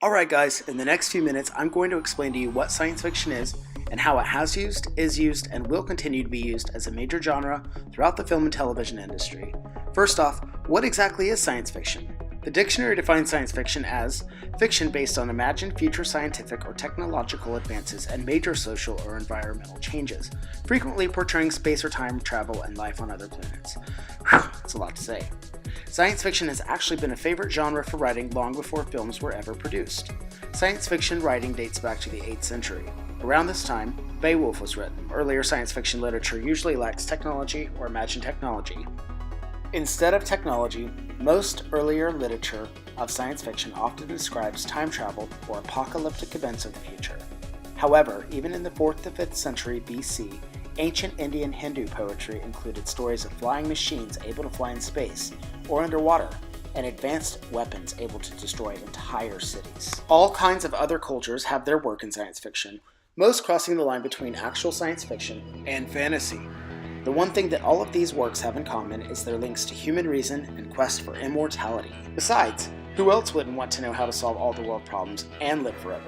Alright guys, in the next few minutes I'm going to explain to you what science fiction is and how it has used, is used, and will continue to be used as a major genre throughout the film and television industry. First off, what exactly is science fiction? The dictionary defines science fiction as fiction based on imagined future scientific or technological advances and major social or environmental changes, frequently portraying space or time travel and life on other planets. Whew, that's a lot to say. Science fiction has actually been a favorite genre for writing long before films were ever produced. Science fiction writing dates back to the 8th century. Around this time, Beowulf was written. Earlier science fiction literature usually lacks technology or imagined technology. Instead of technology, most earlier literature of science fiction often describes time travel or apocalyptic events of the future. However, even in the 4th to 5th century BC, ancient Indian Hindu poetry included stories of flying machines able to fly in space or underwater, and advanced weapons able to destroy entire cities. All kinds of other cultures have their work in science fiction, most crossing the line between actual science fiction and fantasy. The one thing that all of these works have in common is their links to human reason and quest for immortality. Besides, who else wouldn't want to know how to solve all the world problems and live forever?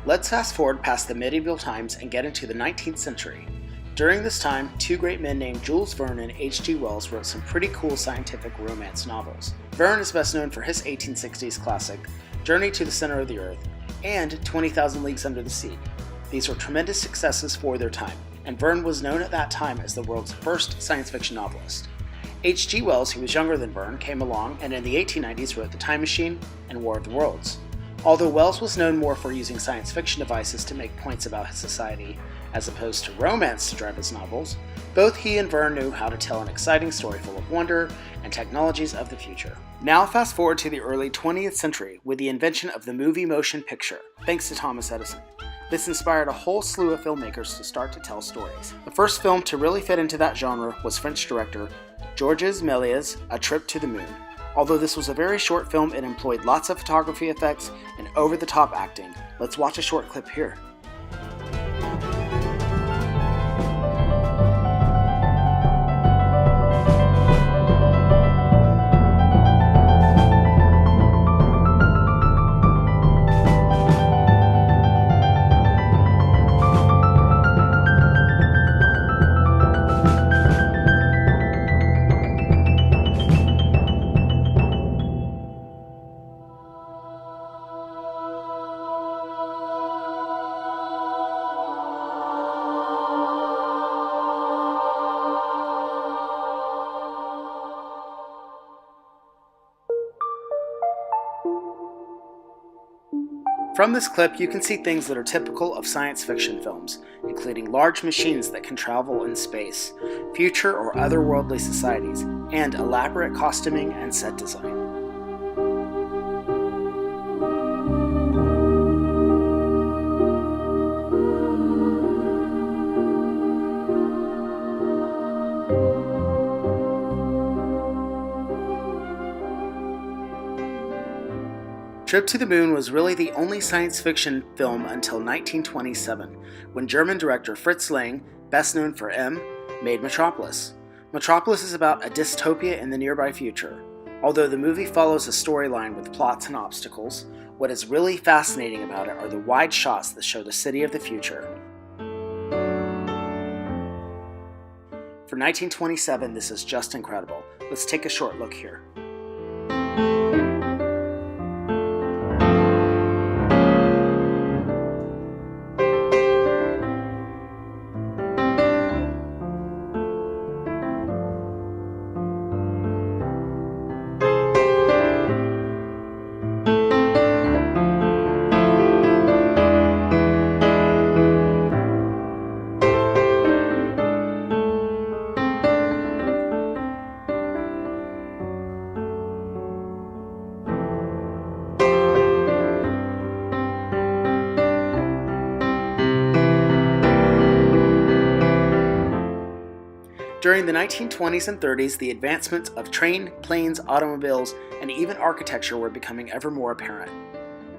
Let's fast forward past the medieval times and get into the 19th century. During this time, two great men named Jules Verne and H.G. Wells wrote some pretty cool scientific romance novels. Verne is best known for his 1860s classic, Journey to the Center of the Earth, and 20,000 Leagues Under the Sea. These were tremendous successes for their time, and Verne was known at that time as the world's first science fiction novelist. H.G. Wells, who was younger than Verne, came along and in the 1890s wrote The Time Machine and War of the Worlds. Although Wells was known more for using science fiction devices to make points about his society, as opposed to romance to drive his novels, both he and Verne knew how to tell an exciting story full of wonder and technologies of the future. Now fast forward to the early 20th century with the invention of the movie motion picture, thanks to Thomas Edison. This inspired a whole slew of filmmakers to start to tell stories. The first film to really fit into that genre was French director Georges Méliès' A Trip to the Moon. Although this was a very short film, it employed lots of photography effects and over-the-top acting. Let's watch a short clip here. From this clip, you can see things that are typical of science fiction films, including large machines that can travel in space, future or otherworldly societies, and elaborate costuming and set design. Trip to the Moon was really the only science fiction film until 1927, when German director Fritz Lang, best known for M, made Metropolis. Metropolis is about a dystopia in the nearby future. Although the movie follows a storyline with plots and obstacles, what is really fascinating about it are the wide shots that show the city of the future. For 1927, this is just incredible. Let's take a short look here. During the 1920s and 30s, the advancements of train, planes, automobiles, and even architecture were becoming ever more apparent.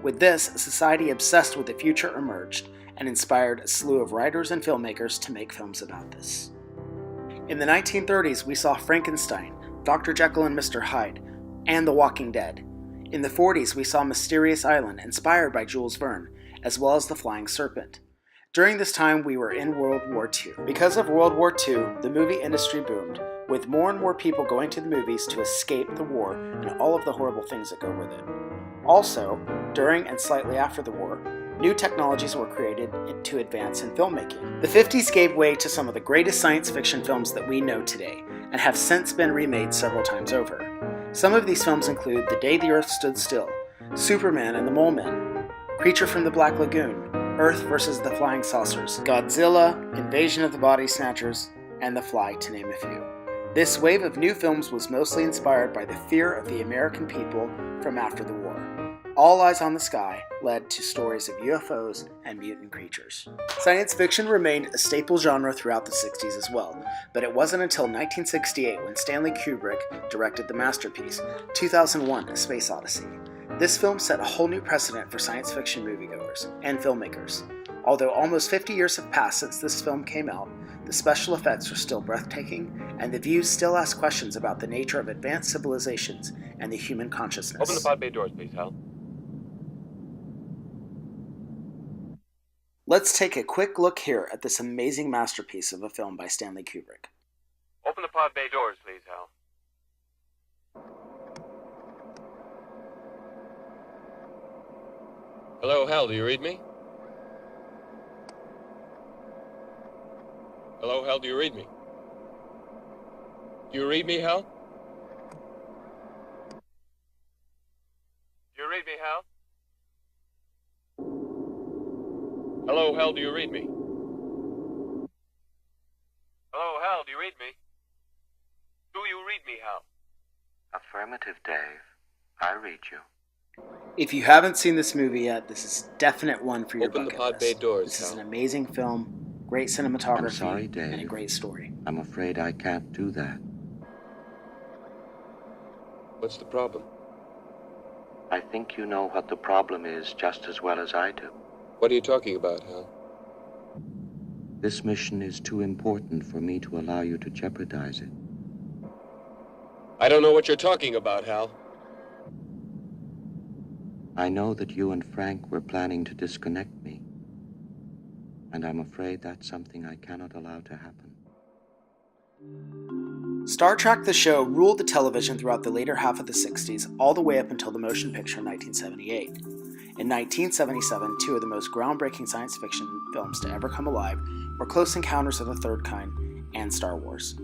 With this, a society obsessed with the future emerged and inspired a slew of writers and filmmakers to make films about this. In the 1930s, we saw Frankenstein, Dr. Jekyll and Mr. Hyde, and The Walking Dead. In the 40s, we saw Mysterious Island, inspired by Jules Verne, as well as The Flying Serpent. During this time, we were in World War II. Because of World War II, the movie industry boomed, with more and more people going to the movies to escape the war and all of the horrible things that go with it. Also, during and slightly after the war, new technologies were created to advance in filmmaking. The 50s gave way to some of the greatest science fiction films that we know today, and have since been remade several times over. Some of these films include The Day the Earth Stood Still, Superman and the Mole Men, Creature from the Black Lagoon, Earth vs. the Flying Saucers, Godzilla, Invasion of the Body Snatchers, and The Fly, to name a few. This wave of new films was mostly inspired by the fear of the American people from after the war. All Eyes on the Sky led to stories of UFOs and mutant creatures. Science fiction remained a staple genre throughout the 60s as well, but it wasn't until 1968 when Stanley Kubrick directed the masterpiece, 2001: A Space Odyssey. This film set a whole new precedent for science fiction moviegoers and filmmakers. Although almost 50 years have passed since this film came out, the special effects are still breathtaking, and the views still ask questions about the nature of advanced civilizations and the human consciousness. Open the pod bay doors, please, Hal. Let's take a quick look here at this amazing masterpiece of a film by Stanley Kubrick. Open the pod bay doors, please, Hal. Hello, Hal, do you read me? Hello, Hal, do you read me? Do you read me, Hal? Do you read me, Hal? Hello, Hal, do you read me? Hello, Hal, do you read me? Do you read me, Hal? Affirmative, Dave. I read you. If you haven't seen this movie yet, this is a definite one for your Open the bucket pod bay list. doors, This is Hal. an amazing film, great cinematography, I'm sorry, Dave. and a great story. I'm afraid I can't do that. What's the problem? I think you know what the problem is just as well as I do. What are you talking about, Hal? This mission is too important for me to allow you to jeopardize it. I don't know what you're talking about, Hal. I know that you and Frank were planning to disconnect me, and I'm afraid that's something I cannot allow to happen. Star Trek the show ruled the television throughout the later half of the 60s, all the way up until the motion picture in 1978. In 1977, two of the most groundbreaking science fiction films to ever come alive were Close Encounters of the Third Kind and Star Wars.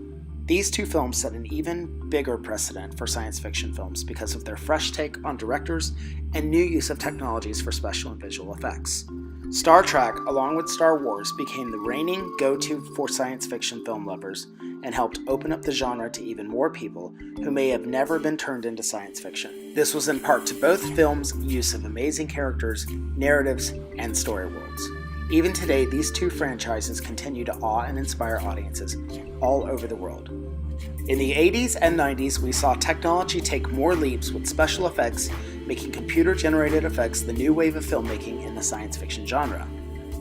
These two films set an even bigger precedent for science fiction films because of their fresh take on directors and new use of technologies for special and visual effects. Star Trek, along with Star Wars, became the reigning go-to for science fiction film lovers and helped open up the genre to even more people who may have never been turned into science fiction. This was in part to both films' use of amazing characters, narratives, and story worlds. Even today, these two franchises continue to awe and inspire audiences all over the world. In the 80s and 90s, we saw technology take more leaps with special effects, making computer-generated effects the new wave of filmmaking in the science fiction genre.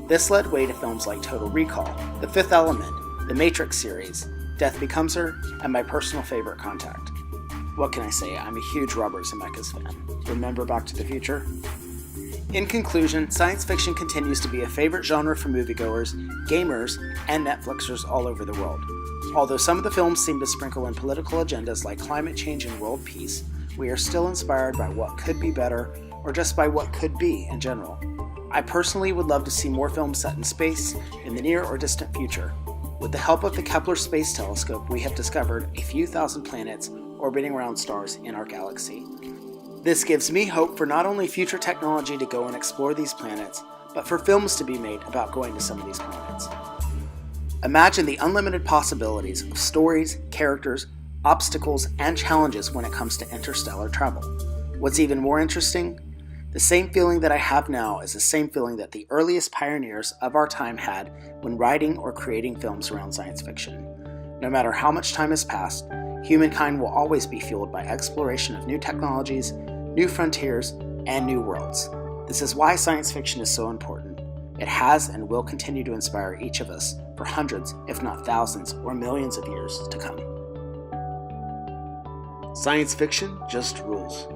This led way to films like Total Recall, The Fifth Element, The Matrix series, Death Becomes Her, and my personal favorite, Contact. What can I say? I'm a huge Robert Zemeckis fan. Remember Back to the Future? In conclusion, science fiction continues to be a favorite genre for moviegoers, gamers, and Netflixers all over the world. Although some of the films seem to sprinkle in political agendas like climate change and world peace, we are still inspired by what could be better, or just by what could be in general. I personally would love to see more films set in space in the near or distant future. With the help of the Kepler Space Telescope, we have discovered a few thousand planets orbiting around stars in our galaxy. This gives me hope for not only future technology to go and explore these planets, but for films to be made about going to some of these planets. Imagine the unlimited possibilities of stories, characters, obstacles, and challenges when it comes to interstellar travel. What's even more interesting? The same feeling that I have now is the same feeling that the earliest pioneers of our time had when writing or creating films around science fiction. No matter how much time has passed, humankind will always be fueled by exploration of new technologies, new frontiers, and new worlds. This is why science fiction is so important. It has and will continue to inspire each of us for hundreds, if not thousands, or millions of years to come. Science fiction just rules.